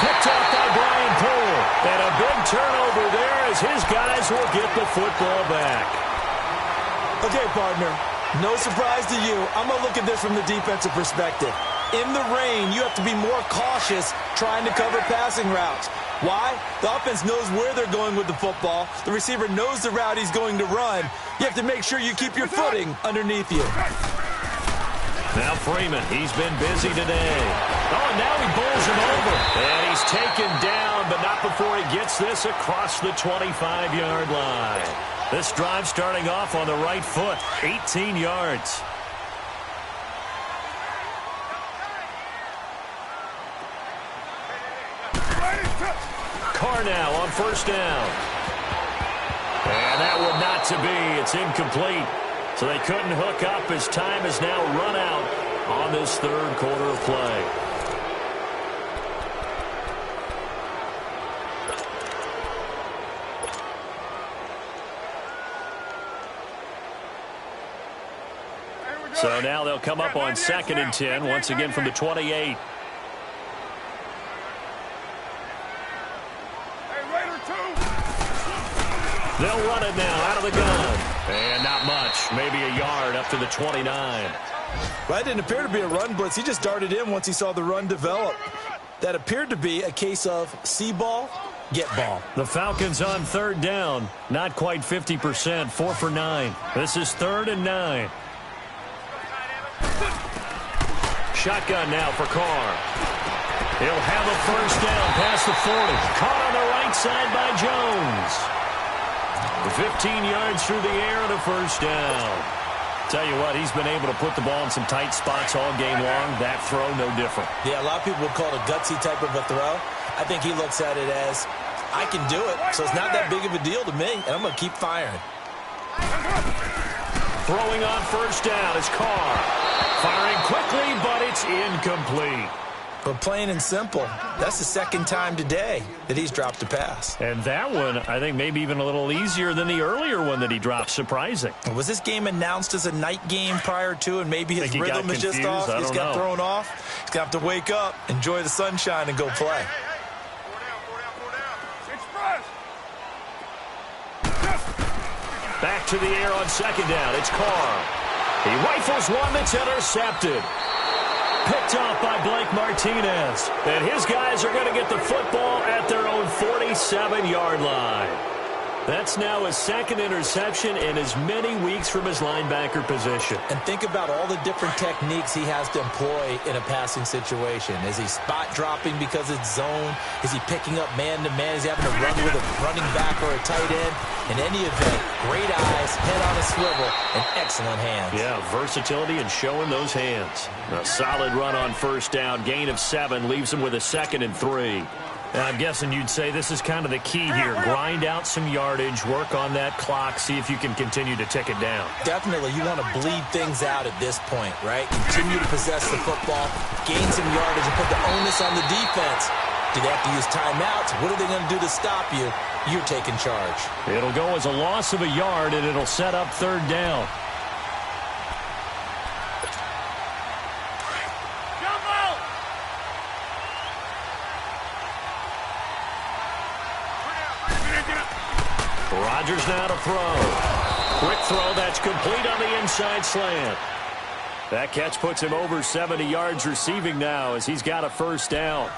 Picked up by Brian Poole. And a big turnover there as his guys will get the football back. Okay, partner, no surprise to you. I'm going to look at this from the defensive perspective. In the rain, you have to be more cautious trying to cover passing routes. Why? The offense knows where they're going with the football. The receiver knows the route he's going to run. You have to make sure you keep your footing underneath you. Now Freeman, he's been busy today. Oh, and now he bowls him over. And he's taken down, but not before he gets this across the 25-yard line. This drive starting off on the right foot, 18 yards. Carr now on 1st down. And that one not to be. It's incomplete. So they couldn't hook up as time has now run out on this 3rd quarter of play. So now they'll come up on 2nd and 10, once again from the 28. They'll run it now out of the gun. And not much. Maybe a yard up to the 29. Well, that didn't appear to be a run blitz. He just darted in once he saw the run develop. That appeared to be a case of see ball, get ball. The Falcons on 3rd down. Not quite 50%. 4 for 9. This is 3rd and 9. Shotgun now for Carr. He'll have a first down past the 40. Caught on the right side by Jones. 15 yards through the air and a first down. Tell you what, he's been able to put the ball in some tight spots all game long. That throw, no different. Yeah, a lot of people would call it a gutsy type of a throw. I think he looks at it as, I can do it, so it's not that big of a deal to me, and I'm going to keep firing. Throwing on first down is Carr. Firing quickly, but it's incomplete. But plain and simple, that's the second time today that he's dropped a pass. And that one, I think, maybe even a little easier than the earlier one that he dropped. Surprising. Was this game announced as a night game prior to, and maybe his rhythm is just off? He's got thrown off. He's going to have to wake up, enjoy the sunshine, and go play. Back to the air on second down. It's Carr. He rifles one that's intercepted. Picked off by Blake Martinez. And his guys are going to get the football at their own 47-yard line. That's now his second interception in as many weeks from his linebacker position. And think about all the different techniques he has to employ in a passing situation. Is he spot dropping because it's zone? Is he picking up man-to-man? Is he having to run with a running back or a tight end? In any event, great eyes, head on a swivel, and excellent hands. Yeah, versatility and showing those hands. A solid run on first down. Gain of 7 leaves him with a 2nd and 3. And I'm guessing you'd say this is kind of the key here. Grind out some yardage, work on that clock, see if you can continue to tick it down. Definitely, you want to bleed things out at this point, right? Continue to possess the football, gain some yardage, and put the onus on the defense. Do they have to use timeouts? What are they going to do to stop you? You're taking charge. It'll go as a loss of a yard, and it'll set up third down. Rodgers now to throw. Quick throw that's complete on the inside slant. That catch puts him over 70 yards receiving now as he's got a first down.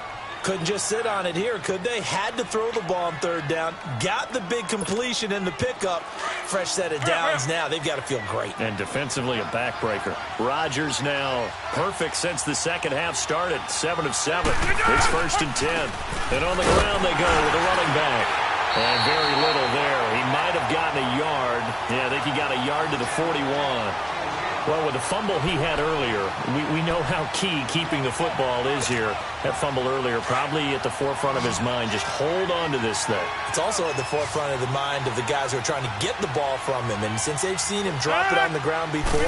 Couldn't just sit on it here, could they? Had to throw the ball on third down. Got the big completion in the pickup. Fresh set of downs now. They've got to feel great. And defensively a backbreaker. Rodgers now perfect since the second half started. 7 of 7. It's 1st and 10. And on the ground they go with a running back. And very little there. He might have gotten a yard. Yeah, I think he got a yard to the 41. Well, with the fumble he had earlier, we know how key keeping the football is here. That fumble earlier probably at the forefront of his mind. Just hold on to this thing. It's also at the forefront of the mind of the guys who are trying to get the ball from him. And since they've seen him drop it on the ground before,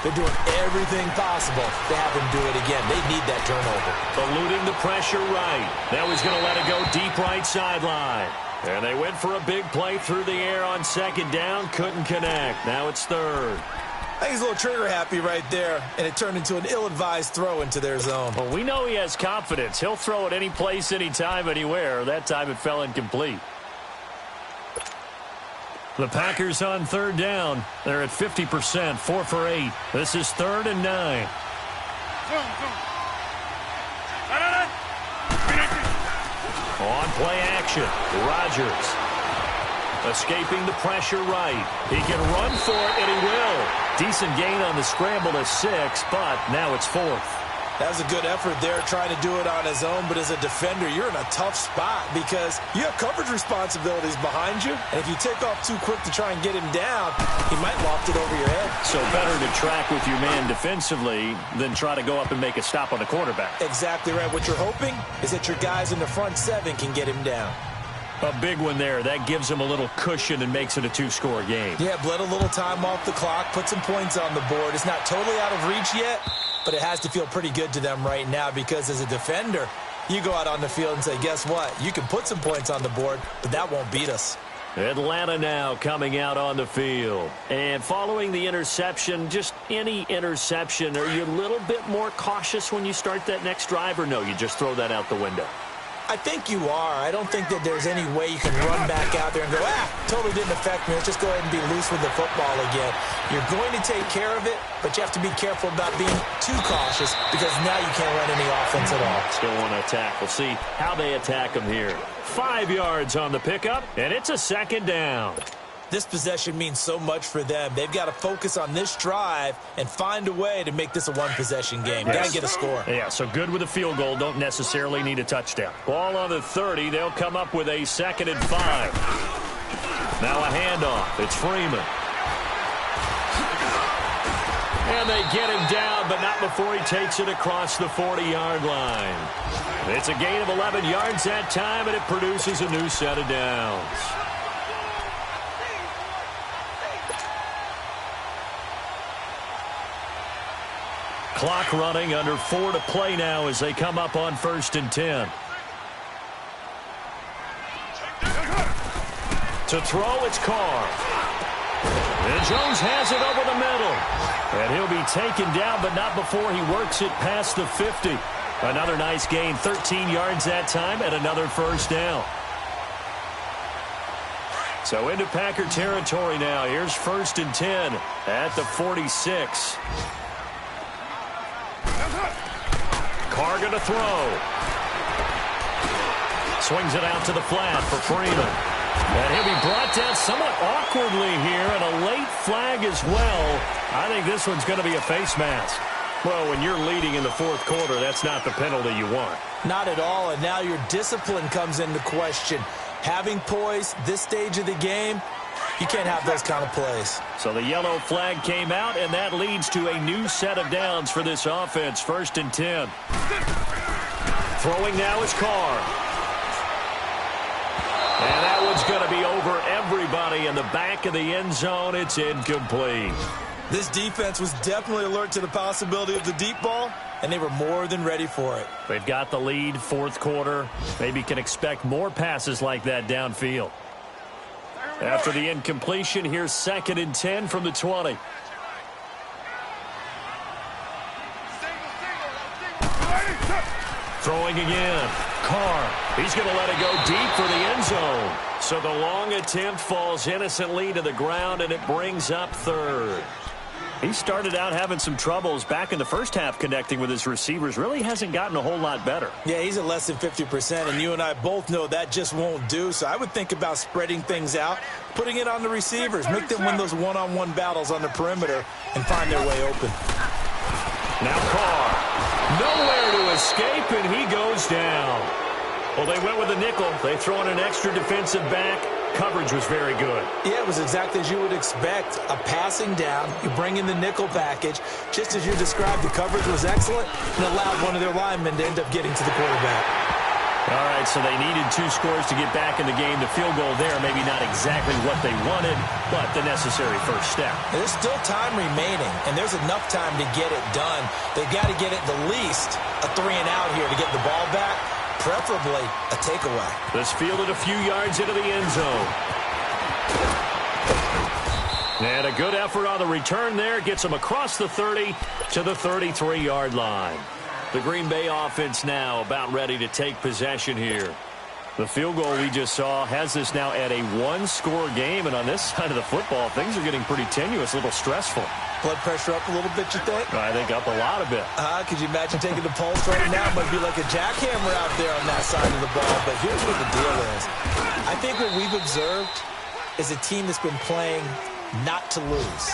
they're doing everything possible to have him do it again. They need that turnover. Eluding the pressure right. Now he's going to let it go deep right sideline. And they went for a big play through the air on second down. Couldn't connect. Now it's third. I think he's a little trigger happy right there, and it turned into an ill-advised throw into their zone. Well, we know he has confidence. He'll throw it any place, anytime, anywhere. That time it fell incomplete. The Packers on third down. They're at 50%, 4 for 8. This is 3rd and 9. On play action, Rodgers. Escaping the pressure right. He can run for it, and he will. Decent gain on the scramble to 6, but now it's 4th. That was a good effort there, trying to do it on his own. But as a defender, you're in a tough spot because you have coverage responsibilities behind you. And if you take off too quick to try and get him down, he might loft it over your head. So better to track with your man defensively than try to go up and make a stop on the quarterback. Exactly right. What you're hoping is that your guys in the front 7 can get him down. A big one there. That gives him a little cushion and makes it a 2-score game. Yeah, bled a little time off the clock, put some points on the board. It's not totally out of reach yet, but it has to feel pretty good to them right now because as a defender, you go out on the field and say, guess what? You can put some points on the board, but that won't beat us. Atlanta now coming out on the field. And following the interception, just any interception, are you a little bit more cautious when you start that next drive, or no, you just throw that out the window? I think you are. I don't think that there's any way you can run back out there and go, totally didn't affect me. Let's just go ahead and be loose with the football again. You're going to take care of it, but you have to be careful about being too cautious because now you can't run any offense at all. Still want to attack. We'll see how they attack them here. 5 yards on the pickup, and it's a 2nd down. This possession means so much for them. They've got to focus on this drive and find a way to make this a one-possession game. Got to get a score. Yeah, so good with a field goal. Don't necessarily need a touchdown. Ball on the 30. They'll come up with a 2nd and 5. Now a handoff. It's Freeman. And they get him down, but not before he takes it across the 40-yard line. It's a gain of 11 yards that time, and it produces a new set of downs. Clock running, under 4 to play now as they come up on 1st and 10. To throw, it's Carr. And Jones has it over the middle. And he'll be taken down, but not before he works it past the 50. Another nice gain, 13 yards that time, and another first down. So into Packer territory now. Here's 1st and 10 at the 46. Carr going to throw. Swings it out to the flat for Freeman. And he'll be brought down somewhat awkwardly here, and a late flag as well. I think this one's going to be a face mask. Well, when you're leading in the 4th quarter, that's not the penalty you want. Not at all, and now your discipline comes into question. Having poise this stage of the game, you can't have those kind of plays. So the yellow flag came out, and that leads to a new set of downs for this offense. 1st and 10. Throwing now is Carr. And that one's going to be over everybody in the back of the end zone. It's incomplete. This defense was definitely alert to the possibility of the deep ball, and they were more than ready for it. They've got the lead, 4th quarter. Maybe can expect more passes like that downfield. After the incompletion, here's 2nd and 10 from the 20. Throwing again. Carr. He's going to let it go deep for the end zone. So the long attempt falls innocently to the ground, and it brings up 3rd. He started out having some troubles back in the first half connecting with his receivers. Really hasn't gotten a whole lot better. Yeah, he's at less than 50%, and you and I both know that just won't do. So I would think about spreading things out, putting it on the receivers, make them win those one-on-one battles on the perimeter, and find their way open. Now Carr. Nowhere to escape, and he goes down. Well, they went with a nickel. They throw in an extra defensive back. Coverage was very good. Yeah, it was exactly as you would expect. A passing down, you bring in the nickel package. Just as you described, the coverage was excellent and allowed one of their linemen to end up getting to the quarterback. All right, so they needed 2 scores to get back in the game. The field goal there, maybe not exactly what they wanted, but the necessary first step. There's still time remaining, and there's enough time to get it done. They've got to get at the least a 3-and-out here to get the ball back. Preferably a takeaway. This fielded a few yards into the end zone. And a good effort on the return there. Gets them across the 30 to the 33-yard line. The Green Bay offense now about ready to take possession here. The field goal we just saw has this now at a 1-score game. And on this side of the football, things are getting pretty tenuous, a little stressful. Blood pressure up a little bit, you think? I think up a lot of it. Could you imagine taking the pulse right now? It might be like a jackhammer out there on that side of the ball. But here's what the deal is. I think what we've observed is a team that's been playing not to lose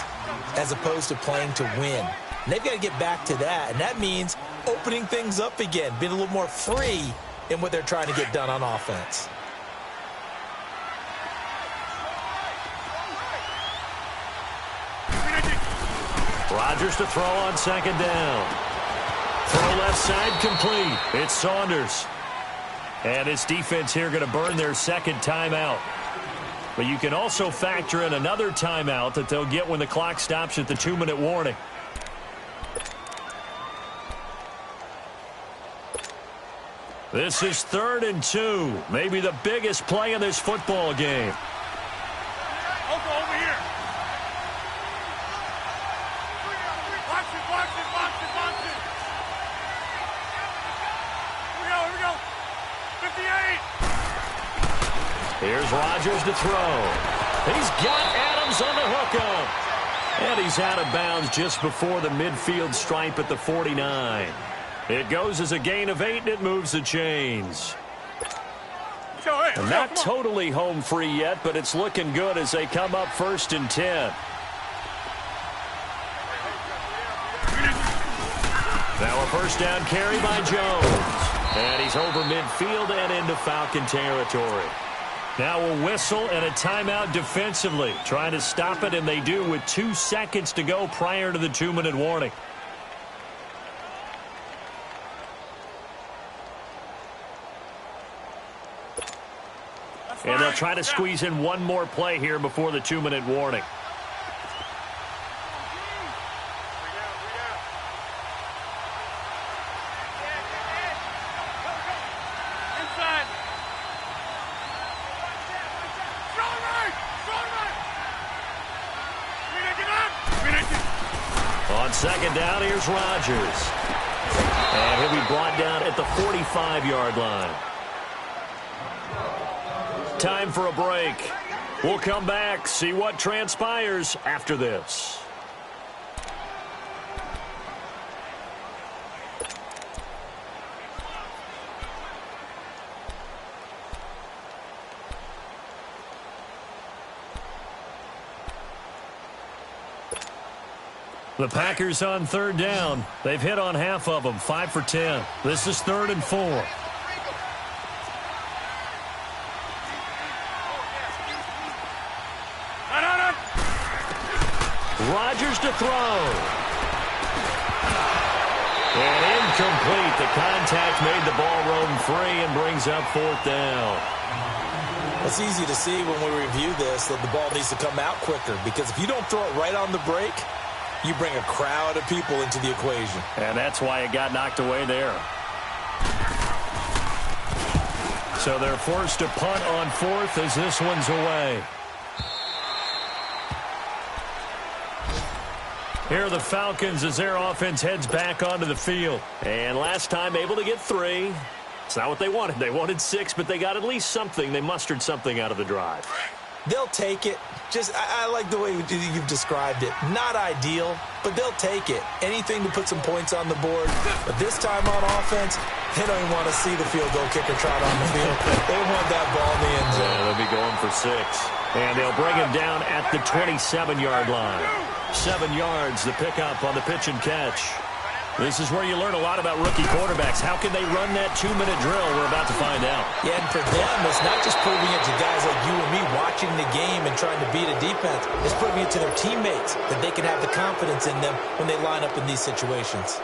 as opposed to playing to win. And they've got to get back to that. And that means opening things up again, being a little more free in what they're trying to get done on offense. Rodgers to throw on 2nd down. Throw left side complete. It's Saunders. And this defense here going to burn their 2nd timeout. But you can also factor in another timeout that they'll get when the clock stops at the 2-minute warning. This is 3rd and 2. Maybe the biggest play in this football game. Over here. Box it. Here we go. 58. Here's Rodgers to throw. He's got Adams on the hookup. And he's out of bounds just before the midfield stripe at the 49. It goes as a gain of 8, and it moves the chains. And not totally home free yet, but it's looking good as they come up 1st and 10. Now a first down carry by Jones. And he's over midfield and into Falcon territory. Now a whistle and a timeout defensively. Trying to stop it, and they do with 2 seconds to go prior to the 2-minute warning. And they'll try to squeeze in one more play here before the 2-minute warning. Second down, here's Rodgers. And he'll be brought down at the 45-yard line. Time for a break. We'll come back, see what transpires after this. The Packers on third down. They've hit on half of them, 5 for 10. This is 3rd and 4. Rodgers to throw. And incomplete. The contact made the ball roam free and brings up 4th down. It's easy to see when we review this that the ball needs to come out quicker, because if you don't throw it right on the break, you bring a crowd of people into the equation. And that's why it got knocked away there. So they're forced to punt on 4th as this one's away. Here are the Falcons as their offense heads back onto the field. And last time able to get 3. It's not what they wanted. They wanted 6, but they got at least something. They mustered something out of the drive. They'll take it. I like the way you've described it. Not ideal, but they'll take it. Anything to put some points on the board. But this time on offense, they don't even want to see the field goal kicker trot on the field. They want that ball in the end zone. Yeah, they'll be going for 6. And they'll bring him down at the 27-yard line. 7 yards, the pickup on the pitch and catch. This is where you learn a lot about rookie quarterbacks. How can they run that 2-minute drill? We're about to find out. Yeah, and for them, it's not just proving it to guys like you and me watching the game and trying to beat a defense. It's proving it to their teammates that they can have the confidence in them when they line up in these situations.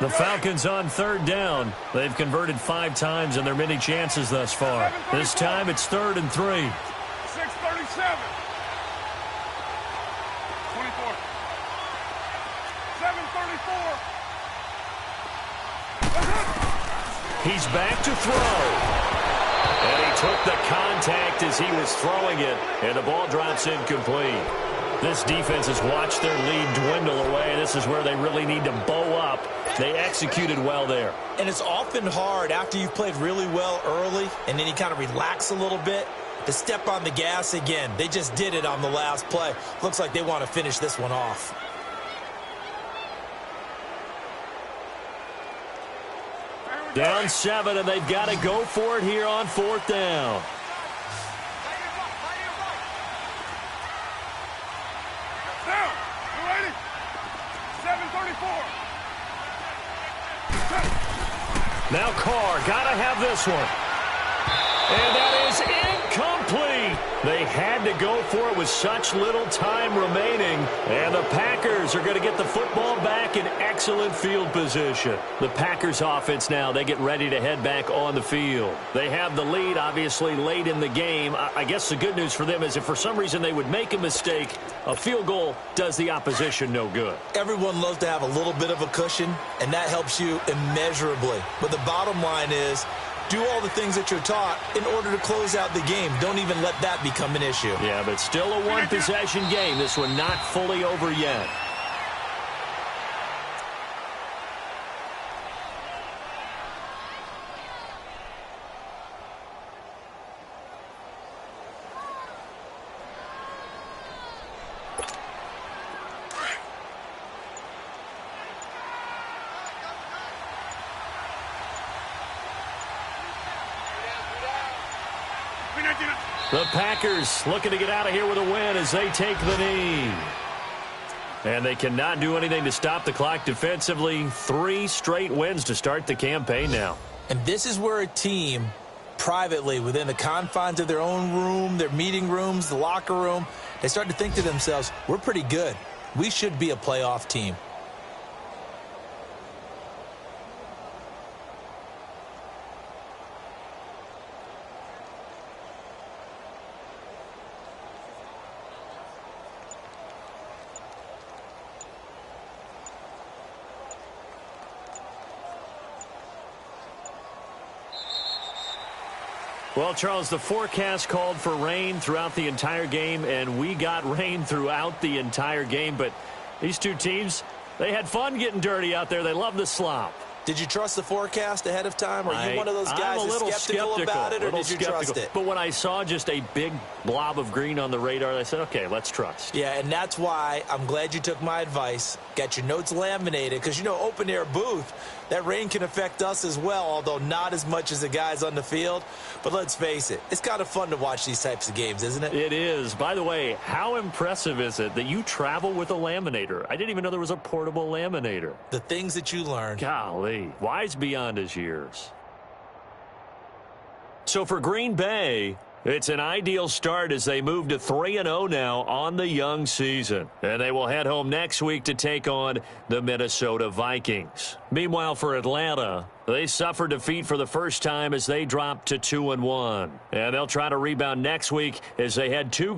The Falcons on third down. They've converted 5 times in their many chances thus far. This time it's 3rd and 3. 6:37. 24. 7:34. He's back to throw. And he took the contact as he was throwing it. And the ball drops incomplete. This defense has watched their lead dwindle away. This is where they really need to bow up. They executed well there. And it's often hard after you've played really well early and then you kind of relax a little bit to step on the gas again. They just did it on the last play. Looks like they want to finish this one off. Down 7, and they've got to go for it here on 4th down. Down. You ready? 7:34. Now Carr, got to have this one. And that is incomplete. They had to go for it with such little time remaining. And the Packers are going to get the football back in excellent field position. The Packers offense now, they get ready to head back on the field. They have the lead, obviously, late in the game. I guess the good news for them is if for some reason they would make a mistake, a field goal does the opposition no good. Everyone loves to have a little bit of a cushion, and that helps you immeasurably. But the bottom line is, do all the things that you're taught in order to close out the game. Don't even let that become an issue. Yeah, but still a one-possession game. This one not fully over yet. The Packers looking to get out of here with a win as they take the knee. And they cannot do anything to stop the clock defensively. 3 straight wins to start the campaign now. And this is where a team, privately, within the confines of their own room, their meeting rooms, the locker room, they start to think to themselves, we're pretty good. We should be a playoff team. Well, Charles, the forecast called for rain throughout the entire game, and we got rain throughout the entire game. But these two teams, they had fun getting dirty out there. They love the slop. Did you trust the forecast ahead of time? Are you one of those guys that's skeptical about it, or did you trust it? But when I saw just a big blob of green on the radar, I said, okay, let's trust. Yeah, and that's why I'm glad you took my advice. Got your notes laminated, because, you know, open-air booth, that rain can affect us as well, although not as much as the guys on the field. But let's face it, it's kind of fun to watch these types of games, isn't it? It is. By the way, how impressive is it that you travel with a laminator? I didn't even know there was a portable laminator. The things that you learn. Golly, wise beyond his years. So for Green Bay, it's an ideal start as they move to 3-0 now on the young season. And they will head home next week to take on the Minnesota Vikings. Meanwhile, for Atlanta, they suffered defeat for the first time as they dropped to 2-1. And they'll try to rebound next week as they had two